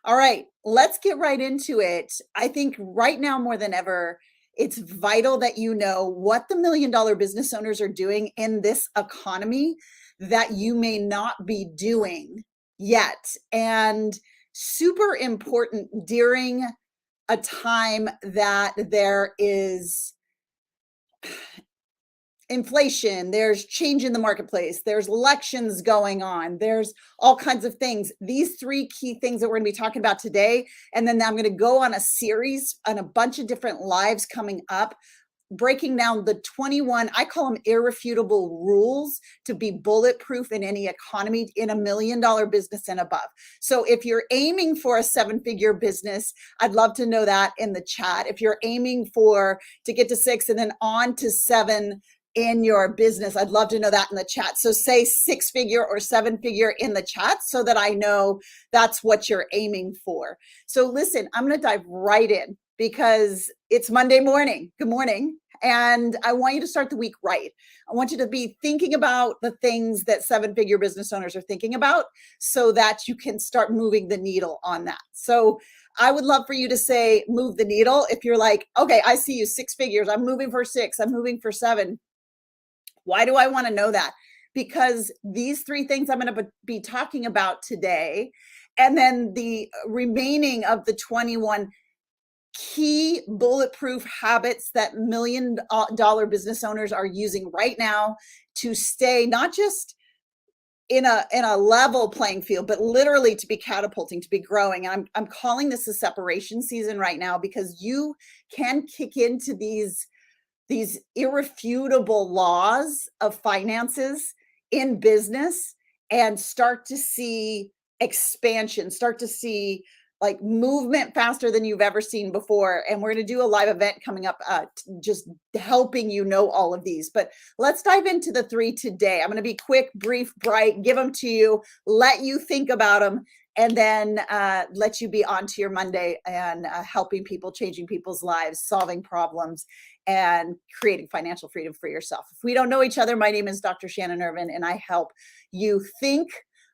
All right, let's get right into it. I think right now more than ever, it's vital that you know what the million-dollar business owners are doing in this economy that you may not be doing yet. And super important during a time that there is inflation, there's change in the marketplace, there's elections going on, there's all kinds of things. These three key things that we're going to be talking about today, and then I'm going to go on a series on a bunch of different lives coming up, breaking down the 21, I call them irrefutable rules to be bulletproof in any economy in $1 million business and above. So if you're aiming for a 7-figure business, I'd love to know that in the chat. If you're aiming for to get to 6 and then on to 7 in your business, I'd love to know that in the chat. So say 6-figure or 7-figure in the chat so that I know that's what you're aiming for. So listen, I'm going to dive right in because it's Monday morning. Good morning. And I want you to start the week right. I want you to be thinking about the things that 7-figure business owners are thinking about so that you can start moving the needle on that. So I would love for you to say, move the needle. If you're like, okay, I see you 6 figures. I'm moving for 6. I'm moving for 7. Why do I want to know that? Because these 3 things I'm going to be talking about today, and then the remaining of the 21 key bulletproof habits that $1 million business owners are using right now to stay not just in a level playing field, but literally to be catapulting, to be growing. And I'm calling this a separation season right now because you can kick into these irrefutable laws of finances in business and start to see expansion, start to see like movement faster than you've ever seen before. And we're going to do a live event coming up, just helping you know all of these. But let's dive into the 3 today. I'm going to be quick, brief, bright, give them to you, let you think about them, and then let you be on to your Monday and helping people, changing people's lives, solving problems, and creating financial freedom for yourself. If we don't know each other, my name is Dr. Shannon Irvin, and I help you think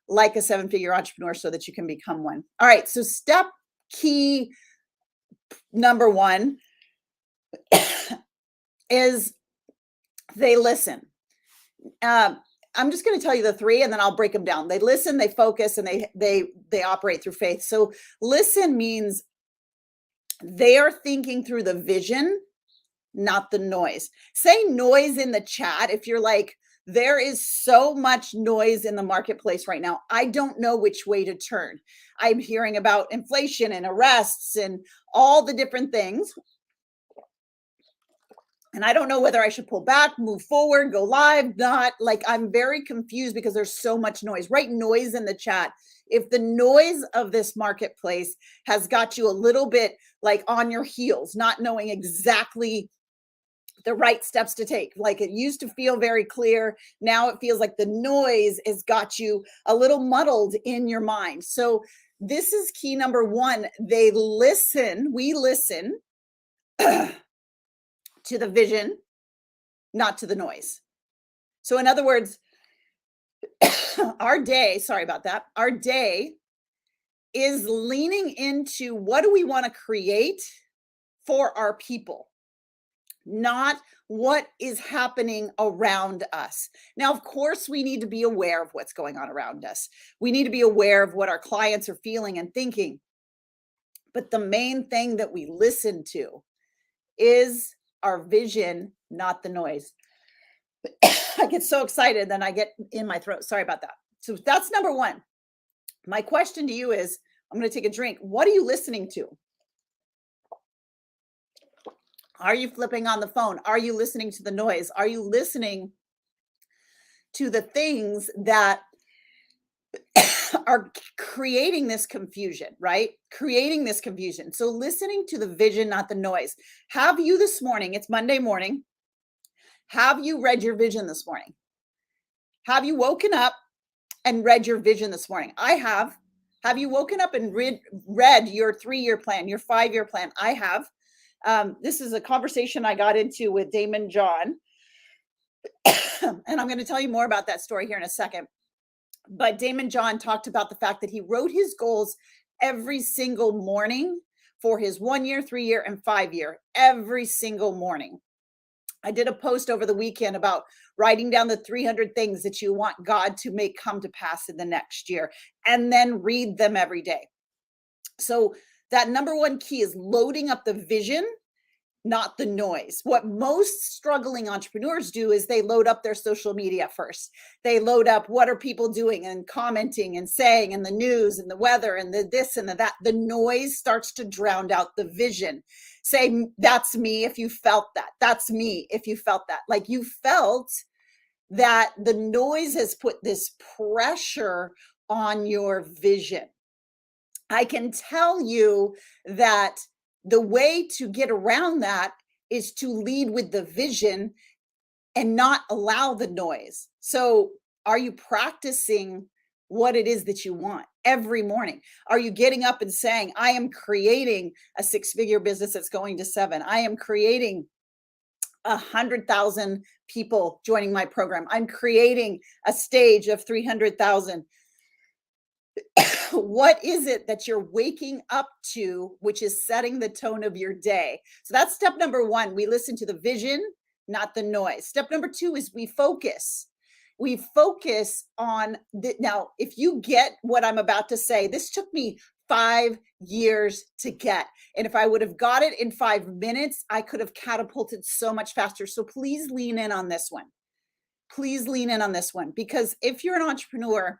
like a 7-figure entrepreneur so that you can become one. All right, so step key number 1 is they listen. I'm just going to tell you the 3 and then I'll break them down. They listen, they focus, and they operate through faith. So listen means they are thinking through the vision, not the noise. Say noise in the chat if you're like, there is so much noise in the marketplace right now. I don't know which way to turn. I'm hearing about inflation and arrests and all the different things. And I don't know whether I should pull back, move forward, go live, not. Like, I'm very confused because there's so much noise. Write noise in the chat. If the noise of this marketplace has got you a little bit like on your heels, not knowing exactly the right steps to take. Like, it used to feel very clear. Now it feels like the noise has got you a little muddled in your mind. So this is key number 1. They listen. We listen to the vision, not to the noise. So in other words, our day is leaning into what do we want to create for our people, not what is happening around us. Now, of course, we need to be aware of what's going on around us. We need to be aware of what our clients are feeling and thinking. But the main thing that we listen to is our vision, not the noise. I get so excited, then I get in my throat. Sorry about that. So that's number 1. My question to you is, I'm going to take a drink. What are you listening to? Are you flipping on the phone? Are you listening to the noise? Are you listening to the things that are creating this confusion, right? Creating this confusion. So listening to the vision, not the noise. Have you this morning, it's Monday morning, have you read your vision this morning? Have you woken up and read your vision this morning? I have. Have you woken up and read your 3-year plan, your 5-year plan? I have. This is a conversation I got into with Daymond John. And I'm going to tell you more about that story here in a second. But Daymond John talked about the fact that he wrote his goals every single morning for his 1 year, 3 year, and 5 year, every single morning. I did a post over the weekend about writing down the 300 things that you want God to make come to pass in the next year, and then read them every day. So that number one key is loading up the vision, not the noise. What most struggling entrepreneurs do is they load up their social media first. They load up what are people doing and commenting and saying, and the news and the weather and the this and the that. The noise starts to drown out the vision. Say, that's me if you felt that. That's me if you felt that. Like you felt that the noise has put this pressure on your vision. I can tell you that the way to get around that is to lead with the vision and not allow the noise. So, are you practicing what it is that you want every morning? Are you getting up and saying, I am creating a 6-figure business that's going to 7? I am creating 100,000 people joining my program. I'm creating a stage of 300,000. What is it that you're waking up to, which is setting the tone of your day? So that's step number one. We listen to the vision, not the noise. Step number two is we focus. We focus on now, if you get what I'm about to say, this took me 5 years to get. And if I would have got it in 5 minutes, I could have catapulted so much faster. So please lean in on this one. Please lean in on this one, because if you're an entrepreneur,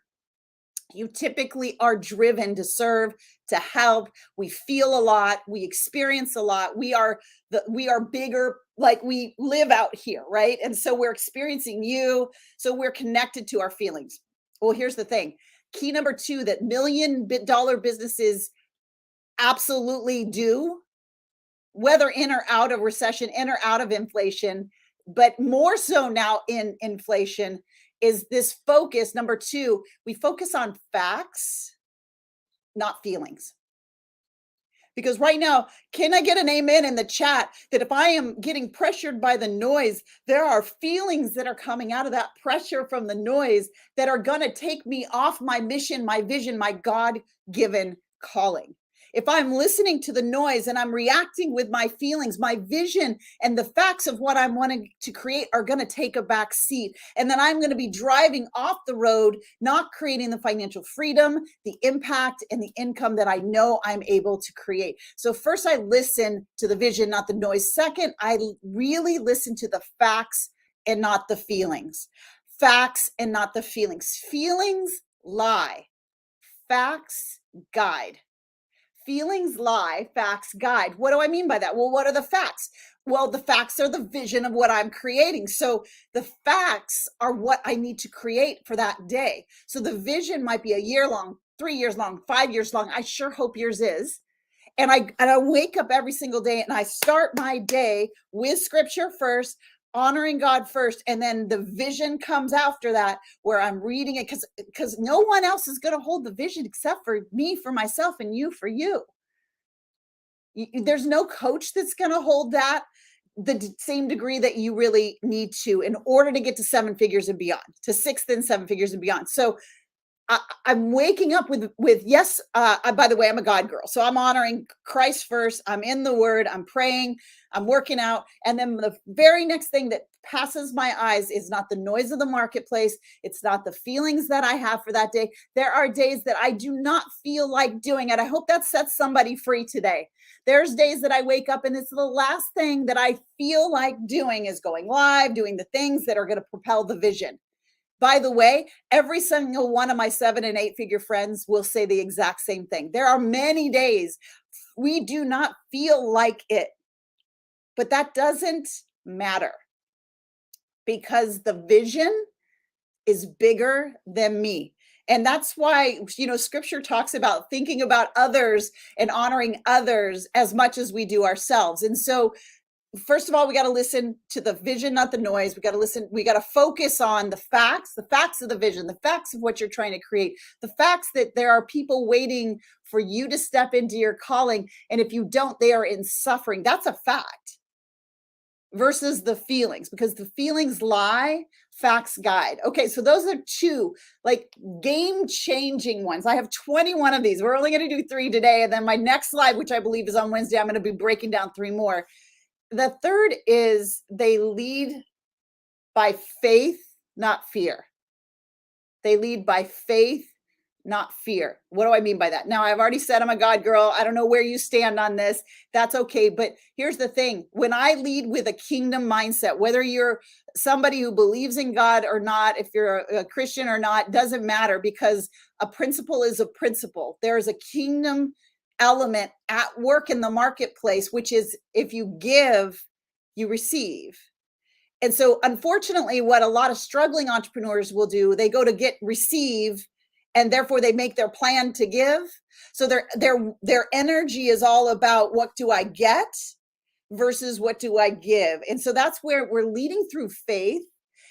you typically are driven to serve, to help. We feel a lot, we experience a lot. We are bigger, like we live out here, right? And so we're experiencing you, so we're connected to our feelings. Well, here's the thing. Key number 2 that $1 million businesses absolutely do, whether in or out of recession, in or out of inflation, but more so now in inflation, is this focus. Number 2, we focus on facts, not feelings. Because right now, can I get an amen in the chat that if I am getting pressured by the noise, there are feelings that are coming out of that pressure from the noise that are going to take me off my mission, my vision, my God-given calling. If I'm listening to the noise and I'm reacting with my feelings, my vision and the facts of what I'm wanting to create are going to take a back seat. And then I'm going to be driving off the road, not creating the financial freedom, the impact, and the income that I know I'm able to create. So first, I listen to the vision, not the noise. Second, I really listen to the facts and not the feelings. Facts and not the feelings. Feelings lie. Facts guide. Feelings lie, facts guide. What do I mean by that? Well, what are the facts? Well, the facts are the vision of what I'm creating. So the facts are what I need to create for that day. So the vision might be a year long, 3 years long, 5 years long. I sure hope yours is. And I wake up every single day and I start my day with scripture first, honoring God first, and then the vision comes after that, where I'm reading it, because no one else is going to hold the vision except for me, for myself, and you for you. There's no coach that's going to hold that the same degree that you really need to in order to get to 7 figures and beyond, to 6 and 7 figures and beyond. So I'm waking up with yes. By the way, I'm a God girl, so I'm honoring Christ first. I'm in the Word. I'm praying. I'm working out, and then the very next thing that passes my eyes is not the noise of the marketplace. It's not the feelings that I have for that day. There are days that I do not feel like doing it. I hope that sets somebody free today. There's days that I wake up and it's the last thing that I feel like doing is going live, doing the things that are going to propel the vision. By the way, every single one of my 7 and 8 figure friends will say the exact same thing. There are many days we do not feel like it, but that doesn't matter, because the vision is bigger than me. And that's why, scripture talks about thinking about others and honoring others as much as we do ourselves. And so first of all, we got to listen to the vision, not the noise. We got to focus on the facts of the vision, the facts of what you're trying to create, the facts that there are people waiting for you to step into your calling. And if you don't, they are in suffering. That's a fact. Versus the feelings, because the feelings lie, facts guide. Okay, so those are two like game changing ones. I have 21 of these. We're only going to do 3 today. And then my next live, which I believe is on Wednesday, I'm going to be breaking down 3 more. The third is they lead by faith, not fear. They lead by faith, not fear. What do I mean by that? Now, I've already said I'm a God girl. I don't know where you stand on this. That's okay. But here's the thing. When I lead with a kingdom mindset, whether you're somebody who believes in God or not, if you're a Christian or not, doesn't matter, because a principle is a principle. There is a kingdom element at work in the marketplace, which is if you give, you receive. And so unfortunately, what a lot of struggling entrepreneurs will do, they go to get receive, and therefore they make their plan to give. So their energy is all about what do I get versus what do I give. And so that's where we're leading through faith,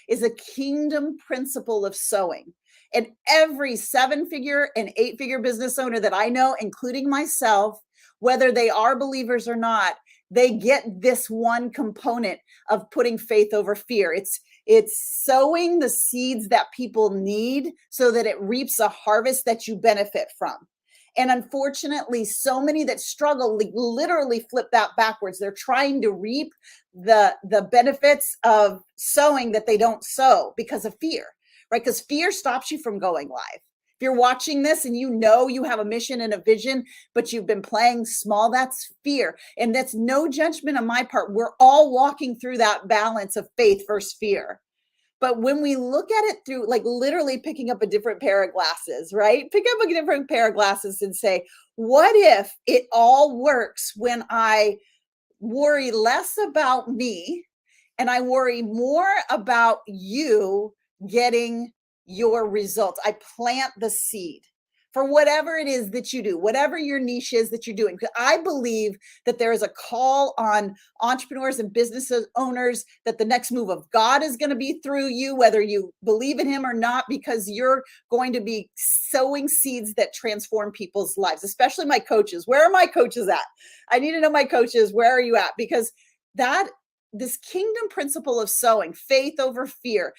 is a kingdom principle of sowing. And every 7-figure and 8-figure business owner that I know, including myself, whether they are believers or not, they get this one component of putting faith over fear. It's sowing the seeds that people need so that it reaps a harvest that you benefit from. And unfortunately, so many that struggle literally flip that backwards. They're trying to reap the benefits of sowing that they don't sow because of fear, right? Because fear stops you from going live. If you're watching this and you know you have a mission and a vision, but you've been playing small, that's fear. And that's no judgment on my part. We're all walking through that balance of faith versus fear. But when we look at it through, like literally picking up a different pair of glasses, right? Pick up a different pair of glasses and say, what if it all works when I worry less about me and I worry more about you getting your results? I plant the seed for whatever it is that you do, whatever your niche is that you're doing. I believe that there is a call on entrepreneurs and business owners that the next move of God is going to be through you, whether you believe in him or not, because you're going to be sowing seeds that transform people's lives, especially my coaches. Where are my coaches at? I need to know my coaches. Where are you at? Because this kingdom principle of sowing, faith over fear,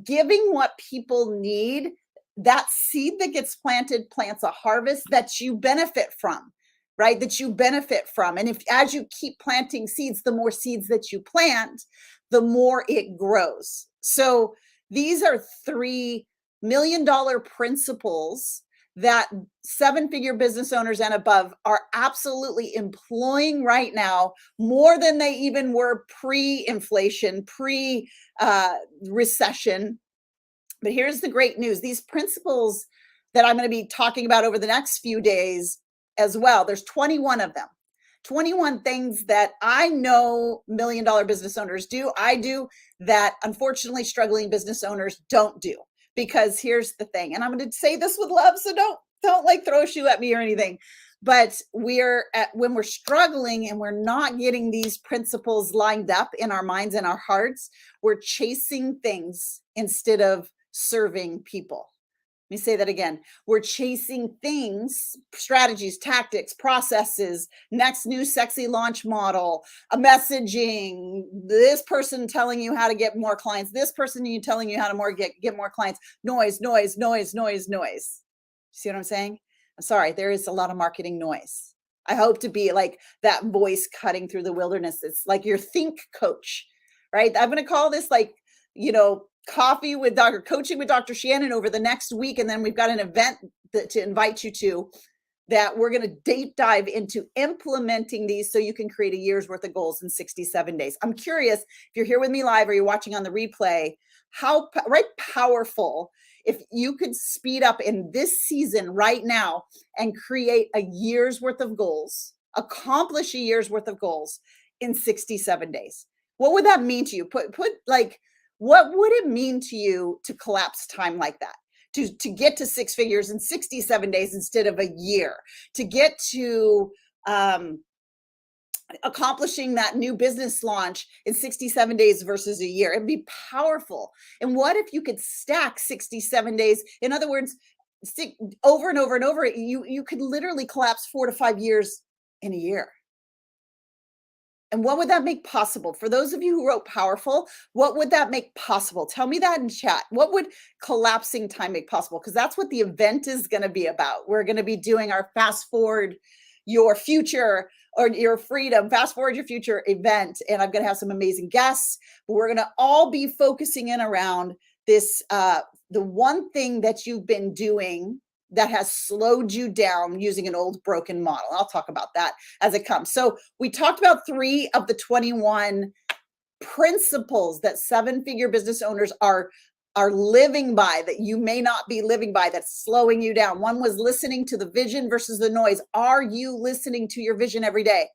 giving what people need, that seed that gets planted plants a harvest that you benefit from, right? That you benefit from. And if as you keep planting seeds, the more seeds that you plant, the more it grows. So these are $3 million principles that 7-figure business owners and above are absolutely employing right now, more than they even were pre-inflation, pre-recession. But here's the great news. These principles that I'm going to be talking about over the next few days as well, there's 21 of them. 21 things that I know $1 million business owners do. I do that unfortunately struggling business owners don't do. Because here's the thing, and I'm going to say this with love, so don't like throw a shoe at me or anything. But when we're struggling and we're not getting these principles lined up in our minds and our hearts, we're chasing things instead of serving people. Let me say that again. We're chasing things, strategies, tactics, processes, next new sexy launch model, a messaging, this person telling you how to get more clients, this person telling you how to get more clients, noise, noise, noise, noise, noise. See what I'm saying? I'm sorry, there is a lot of marketing noise. I hope to be like that voice cutting through the wilderness. It's like your think coach, right? I'm going to call this like, coffee with coaching with Dr. Shannon over the next week. And then we've got an event to invite you to that we're going to deep dive into implementing these so you can create a year's worth of goals in 67 days. I'm curious if you're here with me live or you're watching on the replay, how powerful if you could speed up in this season right now and create a year's worth of goals, accomplish a year's worth of goals in 67 days. What would that mean to you? What would it mean to you to collapse time like that? To get to 6 figures in 67 days instead of a year, to get to accomplishing that new business launch in 67 days versus a year. It'd be powerful. And what if you could stack 67 days? In other words, over and over and over, you could literally collapse 4 to 5 years in a year. And what would that make possible? For those of you who wrote powerful, what would that make possible? Tell me that in chat. What would collapsing time make possible? Because that's what the event is going to be about. We're going to be doing our fast forward your future or your freedom, fast forward your future event. And I'm going to have some amazing guests. But we're going to all be focusing in around this, the one thing that you've been doing that has slowed you down using an old broken model. I'll talk about that as it comes. So we talked about 3 of the 21 principles that 7-figure business owners are living by, that you may not be living by, that's slowing you down. One was listening to the vision versus the noise. Are you listening to your vision every day?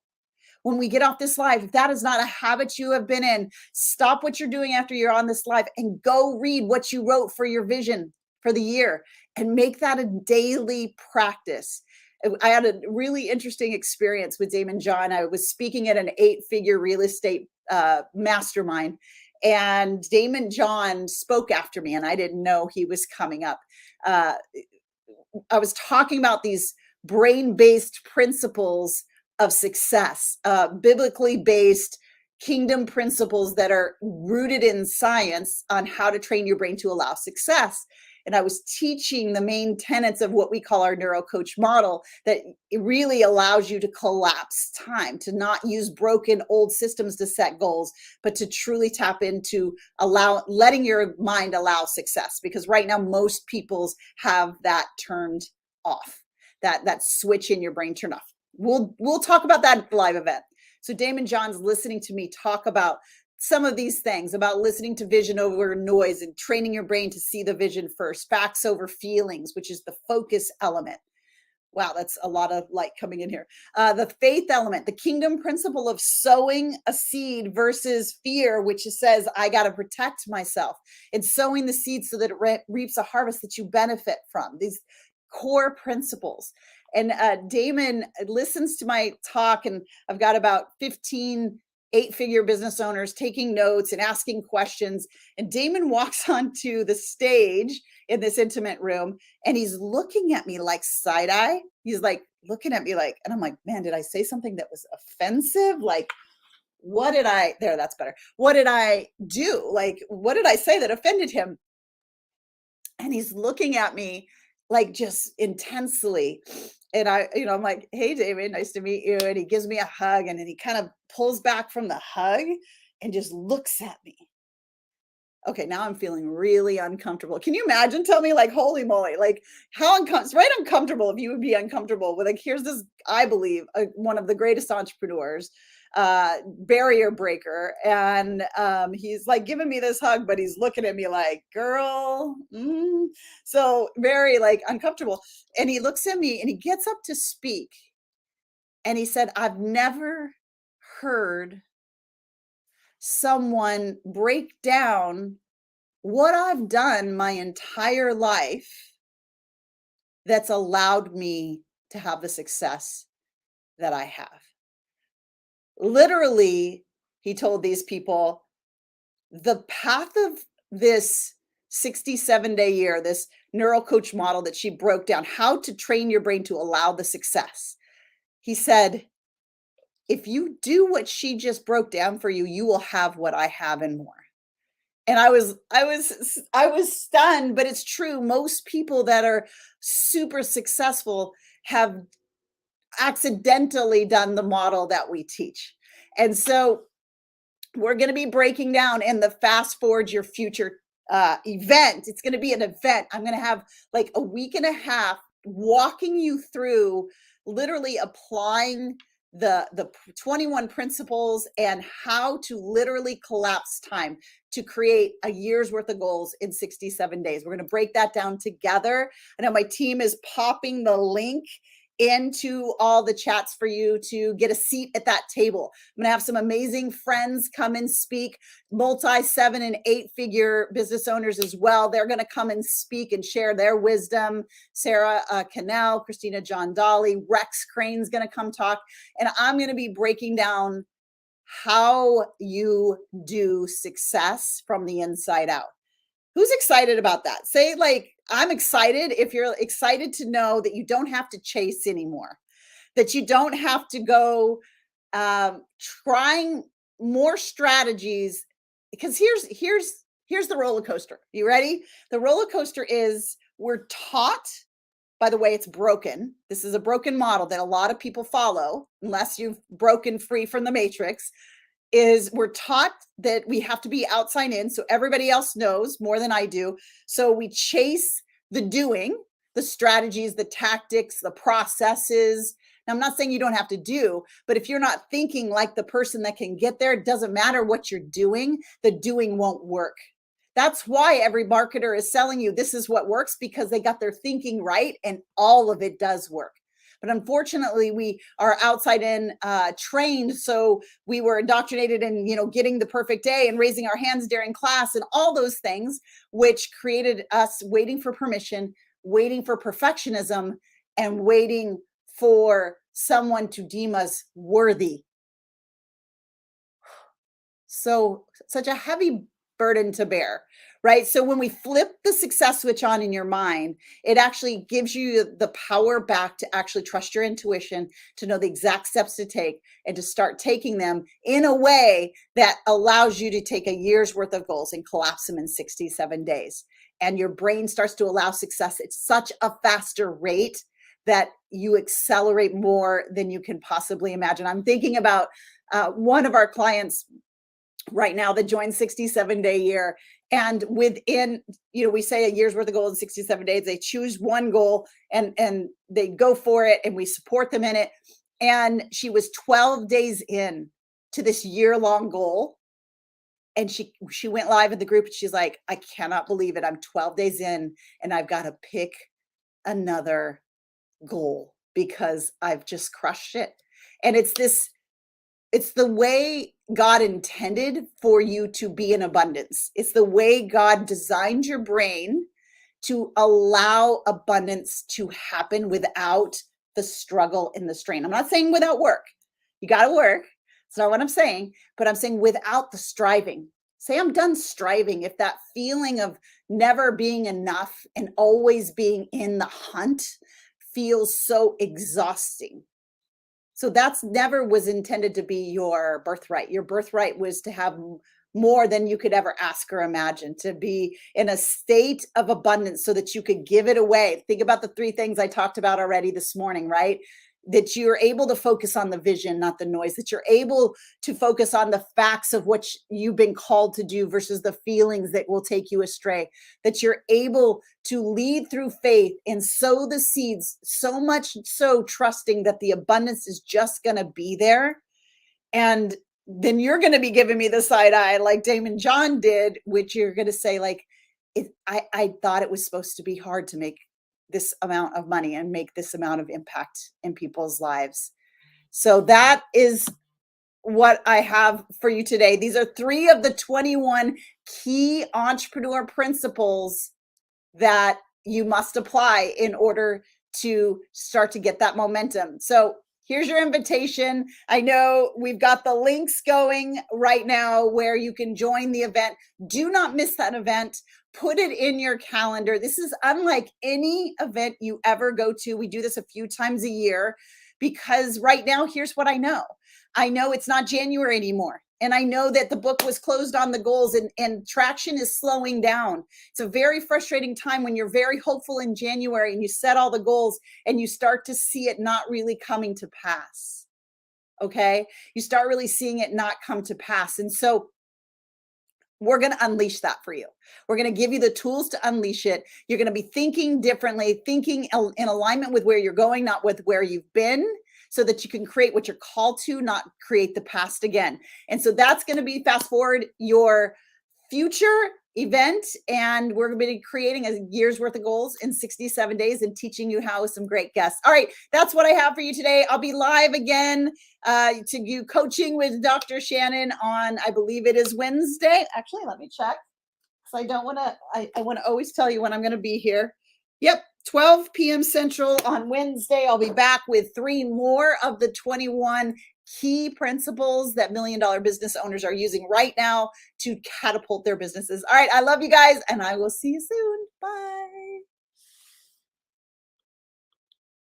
When we get off this live, if that is not a habit you have been in, stop what you're doing after you're on this live and go read what you wrote for your vision for the year and make that a daily practice. I had a really interesting experience with Damon John. I was speaking at an 8-figure real estate mastermind, and Damon John spoke after me, and I didn't know he was coming up. I was talking about these brain-based principles of success, biblically based kingdom principles that are rooted in science on how to train your brain to allow success. And I was teaching the main tenets of what we call our neuro coach model, that it really allows you to collapse time, to not use broken old systems to set goals, but to truly tap into letting your mind allow success. Because right now, most people's have that turned off, that switch in your brain turned off. We'll talk about that at the live event. So Damon John's listening to me talk about some of these things, about listening to vision over noise and training your brain to see the vision first, facts over feelings, which is the focus element. Wow, that's a lot of light coming in here. The faith element, the kingdom principle of sowing a seed versus fear, which says, I got to protect myself, and sowing the seed so that it reaps a harvest that you benefit from. These core principles. And Damon listens to my talk, and I've got about 15 8-figure business owners taking notes and asking questions. And Damon walks onto the stage in this intimate room, and he's looking at me like side eye. He's like looking at me like, and I'm like, man, did I say something that was offensive? Like, what did I, there, that's better. What did I do? Like, what did I say that offended him? And he's looking at me like just intensely. And I'm like, hey, David, nice to meet you. And he gives me a hug, and then he kind of pulls back from the hug and just looks at me. Okay, now I'm feeling really uncomfortable. Can you imagine? Tell me, like, holy moly, like how uncomfortable, right? Uncomfortable if you would be uncomfortable with, like, here's this, I believe, one of the greatest entrepreneurs, barrier breaker. And he's like giving me this hug, but he's looking at me like, girl. So very like uncomfortable. And he looks at me and he gets up to speak. And he said, I've never heard someone break down what I've done my entire life that's allowed me to have the success that I have. Literally, he told these people, the path of this 67-day year, this neuro coach model that she broke down, how to train your brain to allow the success. He said, if you do what she just broke down for you, you will have what I have and more. And I was stunned, but it's true. Most people that are super successful have accidentally done the model that we teach. And so we're going to be breaking down in the Fast Forward Your Future event. It's going to be an event. I'm going to have like a week and a half walking you through literally applying the 21 principles and how to literally collapse time to create a year's worth of goals in 67 days. We're going to break that down together. I know my team is popping the link into all the chats for you to get a seat at that table. I'm going to have some amazing friends come and speak, multi 7 and 8-figure business owners as well. They're going to come and speak and share their wisdom. Sarah Cannell, Christina John Dolly, Rex Crane's going to come talk. And I'm going to be breaking down how you do success from the inside out. Who's excited about that? Say like, I'm excited. If you're excited to know that you don't have to chase anymore, that you don't have to go trying more strategies, because here's the roller coaster. You ready? The roller coaster is, we're taught, by the way, it's broken. This is a broken model that a lot of people follow, unless you've broken free from the matrix. Is we're taught that we have to be outside in, so everybody else knows more than I do. So we chase the doing, the strategies, the tactics, the processes. Now, I'm not saying you don't have to do, but if you're not thinking like the person that can get there, it doesn't matter what you're doing, the doing won't work. That's why every marketer is selling you this is what works, because they got their thinking right and all of it does work. But unfortunately, we are outside in trained. So we were indoctrinated in, getting the perfect day and raising our hands during class and all those things, which created us waiting for permission, waiting for perfectionism, and waiting for someone to deem us worthy. So such a heavy burden to bear, right? So when we flip the success switch on in your mind, it actually gives you the power back to actually trust your intuition, to know the exact steps to take, and to start taking them in a way that allows you to take a year's worth of goals and collapse them in 67 days. And your brain starts to allow success at such a faster rate that you accelerate more than you can possibly imagine. I'm thinking about one of our clients right now that joined 67-day year, and within, we say a year's worth of goals in 67 days, they choose one goal and they go for it, and we support them in it. And she was 12 days in to this year-long goal, and she went live in the group, and she's like, I cannot believe it, I'm 12 days in and I've got to pick another goal because I've just crushed it. And it's the way God intended for you to be in abundance. It's the way God designed your brain to allow abundance to happen without the struggle and the strain. I'm not saying without work. You got to work. That's not what I'm saying, but I'm saying without the striving. Say I'm done striving. If that feeling of never being enough and always being in the hunt feels so exhausting. So that's never was intended to be your birthright. Your birthright was to have more than you could ever ask or imagine, to be in a state of abundance so that you could give it away. Think about the 3 things I talked about already this morning, right? That you're able to focus on the vision, not the noise, that you're able to focus on the facts of what you've been called to do versus the feelings that will take you astray, that you're able to lead through faith and sow the seeds, so much so trusting that the abundance is just going to be there. And then you're going to be giving me the side eye like Daymond John did, which you're going to say like, I thought it was supposed to be hard to make this amount of money and make this amount of impact in people's lives. So that is what I have for you today. These are 3 of the 21 key entrepreneur principles that you must apply in order to start to get that momentum. So here's your invitation. I know we've got the links going right now where you can join the event. Do not miss that event. Put it in your calendar. This is unlike any event you ever go to. We do this a few times a year because right now, here's what I know. I know it's not January anymore. And I know that the book was closed on the goals and traction is slowing down. It's a very frustrating time when you're very hopeful in January and you set all the goals and you start to see it not really coming to pass. Okay. You start really seeing it not come to pass. And so we're going to unleash that for you. We're going to give you the tools to unleash it. You're going to be thinking differently, thinking in alignment with where you're going, not with where you've been, so that you can create what you're called to, not create the past again. And so that's going to be fast forward your future event. And we're going to be creating a year's worth of goals in 67 days and teaching you how with some great guests. All right. That's what I have for you today. I'll be live again to do coaching with Dr. Shannon on, I believe it is Wednesday. Actually, let me check. Because I don't want to, I want to always tell you when I'm going to be here. Yep. 12 p.m. Central on Wednesday. I'll be back with 3 more of the 21 key principles that $1 million business owners are using right now to catapult their businesses. All right. I love you guys, and I will see you soon. Bye.